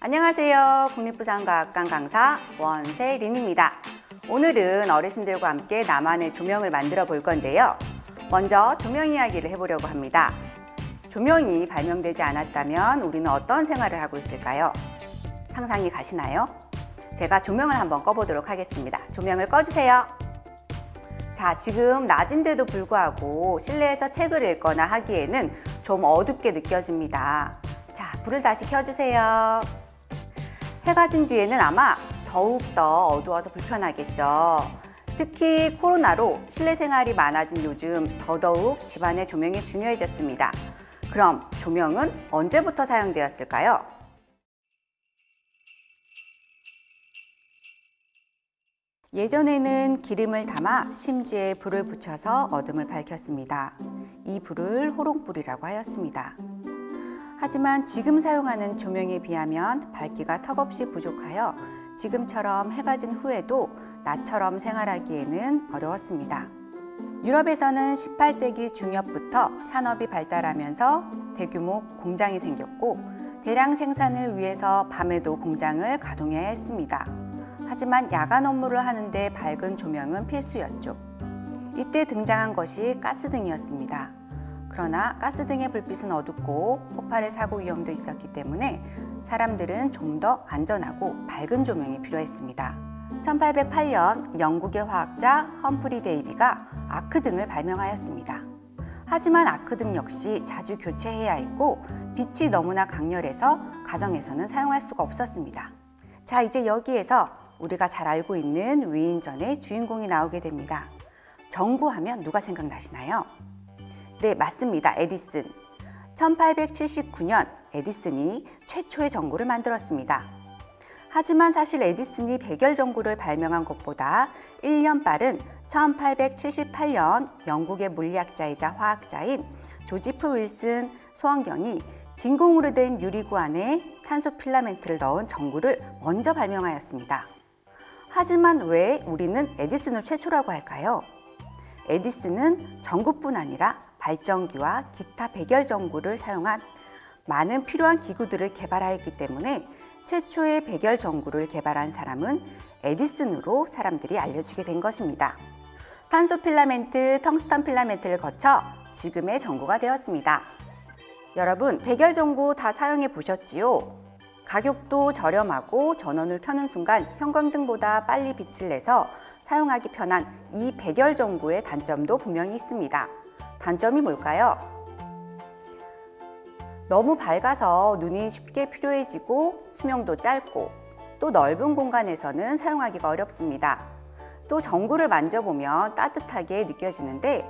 안녕하세요. 국립부산과학관 강사 원세린입니다. 오늘은 어르신들과 함께 나만의 조명을 만들어 볼 건데요. 먼저 조명 이야기를 해보려고 합니다. 조명이 발명되지 않았다면 우리는 어떤 생활을 하고 있을까요? 상상이 가시나요? 제가 조명을 한번 꺼보도록 하겠습니다. 조명을 꺼주세요. 자, 지금 낮인데도 불구하고 실내에서 책을 읽거나 하기에는 좀 어둡게 느껴집니다. 자, 불을 다시 켜주세요. 해가 진 뒤에는 아마 더욱더 어두워서 불편하겠죠. 특히 코로나로 실내 생활이 많아진 요즘 더더욱 집안의 조명이 중요해졌습니다. 그럼 조명은 언제부터 사용되었을까요? 예전에는 기름을 담아 심지에 불을 붙여서 어둠을 밝혔습니다. 이 불을 호롱불이라고 하였습니다. 하지만 지금 사용하는 조명에 비하면 밝기가 턱없이 부족하여 지금처럼 해가 진 후에도 낮처럼 생활하기에는 어려웠습니다. 유럽에서는 18세기 중엽부터 산업이 발달하면서 대규모 공장이 생겼고 대량 생산을 위해서 밤에도 공장을 가동해야 했습니다. 하지만 야간 업무를 하는데 밝은 조명은 필수였죠. 이때 등장한 것이 가스등이었습니다. 그러나 가스등의 불빛은 어둡고 폭발의 사고 위험도 있었기 때문에 사람들은 좀 더 안전하고 밝은 조명이 필요했습니다. 1808년 영국의 화학자 험프리 데이비가 아크등을 발명하였습니다. 하지만 아크등 역시 자주 교체해야 했고 빛이 너무나 강렬해서 가정에서는 사용할 수가 없었습니다. 자, 이제 여기에서 우리가 잘 알고 있는 위인전의 주인공이 나오게 됩니다. 전구하면 누가 생각나시나요? 네, 맞습니다. 에디슨. 1879년 에디슨이 최초의 전구를 만들었습니다. 하지만 사실 에디슨이 백열 전구를 발명한 것보다 1년 빠른 1878년 영국의 물리학자이자 화학자인 조지프 윌슨 소환경이 진공으로 된 유리구 안에 탄소 필라멘트를 넣은 전구를 먼저 발명하였습니다. 하지만 왜 우리는 에디슨을 최초라고 할까요? 에디슨은 전구뿐 아니라 발전기와 기타 백열 전구를 사용한 많은 필요한 기구들을 개발하였기 때문에 최초의 백열 전구를 개발한 사람은 에디슨으로 사람들이 알려지게 된 것입니다. 탄소 필라멘트, 텅스턴 필라멘트를 거쳐 지금의 전구가 되었습니다. 여러분, 백열 전구 다 사용해 보셨지요? 가격도 저렴하고 전원을 켜는 순간 형광등보다 빨리 빛을 내서 사용하기 편한 이 백열 전구의 단점도 분명히 있습니다. 단점이 뭘까요? 너무 밝아서 눈이 쉽게 피로해지고 수명도 짧고 또 넓은 공간에서는 사용하기가 어렵습니다. 또 전구를 만져보면 따뜻하게 느껴지는데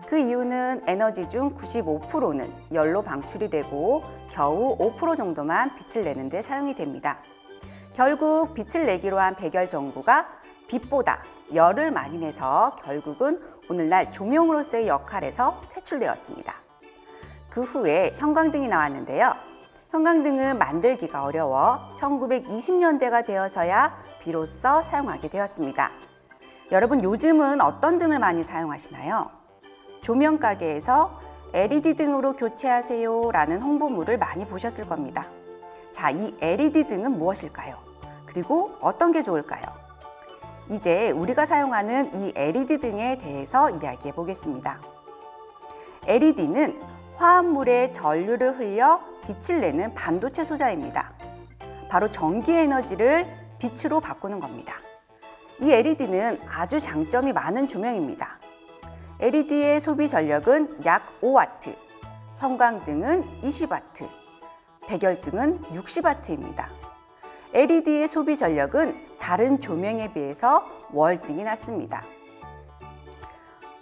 그 이유는 에너지 중 95%는 열로 방출이 되고 겨우 5% 정도만 빛을 내는 데 사용이 됩니다. 결국 빛을 내기로 한 백열 전구가 빛보다 열을 많이 내서 결국은 오늘날 조명으로서의 역할에서 퇴출되었습니다. 그 후에 형광등이 나왔는데요. 형광등은 만들기가 어려워 1920년대가 되어서야 비로소 사용하게 되었습니다. 여러분, 요즘은 어떤 등을 많이 사용하시나요? 조명 가게에서 LED 등으로 교체하세요 라는 홍보물을 많이 보셨을 겁니다. 자, 이 LED 등은 무엇일까요? 그리고 어떤 게 좋을까요? 이제 우리가 사용하는 이 LED 등에 대해서 이야기해 보겠습니다. LED는 화합물에 전류를 흘려 빛을 내는 반도체 소자입니다. 바로 전기 에너지를 빛으로 바꾸는 겁니다. 이 LED는 아주 장점이 많은 조명입니다. LED의 소비 전력은 약 5W, 형광등은 20W, 백열등은 60W입니다. LED의 소비 전력은 다른 조명에 비해서 월등히 낮습니다.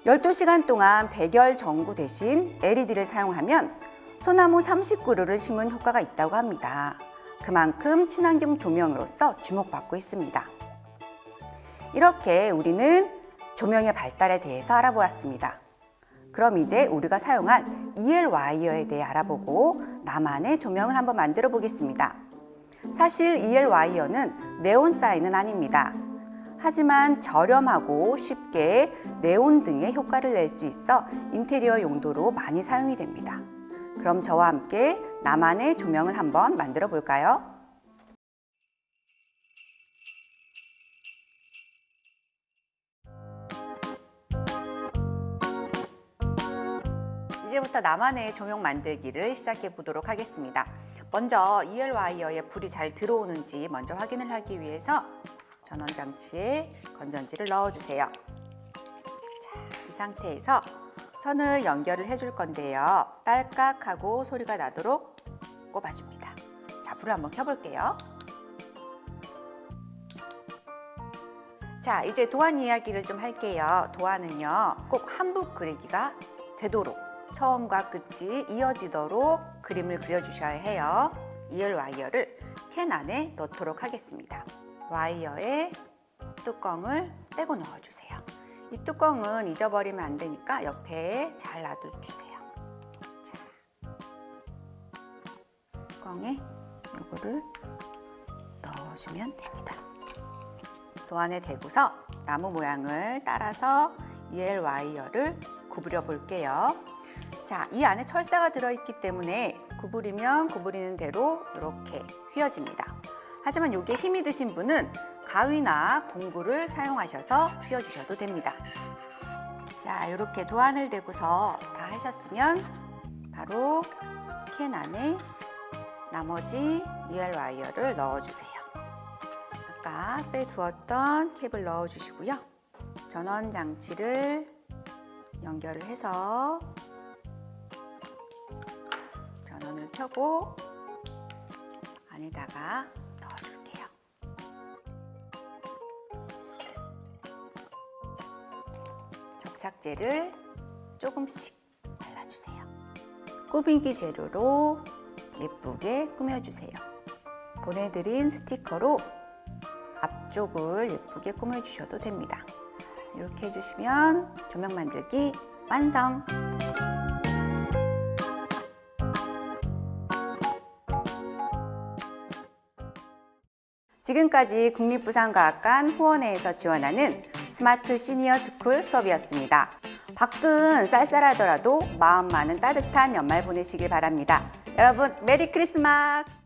12시간 동안 백열 전구 대신 LED를 사용하면 소나무 30그루를 심은 효과가 있다고 합니다. 그만큼 친환경 조명으로서 주목받고 있습니다. 이렇게 우리는 조명의 발달에 대해서 알아보았습니다. 그럼 이제 우리가 사용할 EL 와이어에 대해 알아보고 나만의 조명을 한번 만들어 보겠습니다. 사실 EL 와이어는 네온 사인은 아닙니다. 하지만 저렴하고 쉽게 네온 등의 효과를 낼 수 있어 인테리어 용도로 많이 사용이 됩니다. 그럼 저와 함께 나만의 조명을 한번 만들어 볼까요? 이제부터 나만의 조명 만들기를 시작해 보도록 하겠습니다. 먼저 EL 와이어에 불이 잘 들어오는지 먼저 확인을 하기 위해서 전원장치에 건전지를 넣어주세요. 자, 이 상태에서 선을 연결을 해줄 건데요. 딸깍하고 소리가 나도록 꼽아줍니다. 자, 불을 한번 켜볼게요. 자, 이제 도안 이야기를 좀 할게요. 도안은요, 꼭 한붓 그리기가 되도록 처음과 끝이 이어지도록 그림을 그려주셔야 해요. EL 와이어를 캔 안에 넣도록 하겠습니다. 와이어에 뚜껑을 빼고 넣어주세요. 이 뚜껑은 잊어버리면 안 되니까 옆에 잘 놔둬주세요. 자, 뚜껑에 이거를 넣어주면 됩니다. 도안에 대고서 나무 모양을 따라서 EL 와이어를 구부려 볼게요. 자, 이 안에 철사가 들어있기 때문에 구부리면 구부리는 대로 이렇게 휘어집니다. 하지만 이게 힘이 드신 분은 가위나 공구를 사용하셔서 휘어주셔도 됩니다. 자, 이렇게 도안을 대고서 다 하셨으면 바로 캔 안에 나머지 EL 와이어를 넣어주세요. 아까 빼두었던 캡을 넣어주시고요. 전원 장치를 연결을 해서 전원을 켜고 안에다가 넣어줄게요. 접착제를 조금씩 발라주세요. 꾸미기 재료로 예쁘게 꾸며주세요. 보내드린 스티커로 앞쪽을 예쁘게 꾸며주셔도 됩니다. 이렇게 해주시면 조명 만들기 완성! 지금까지 국립부산과학관 후원회에서 지원하는 스마트 시니어 스쿨 수업이었습니다. 밖은 쌀쌀하더라도 마음만은 따뜻한 연말 보내시길 바랍니다. 여러분, 메리 크리스마스!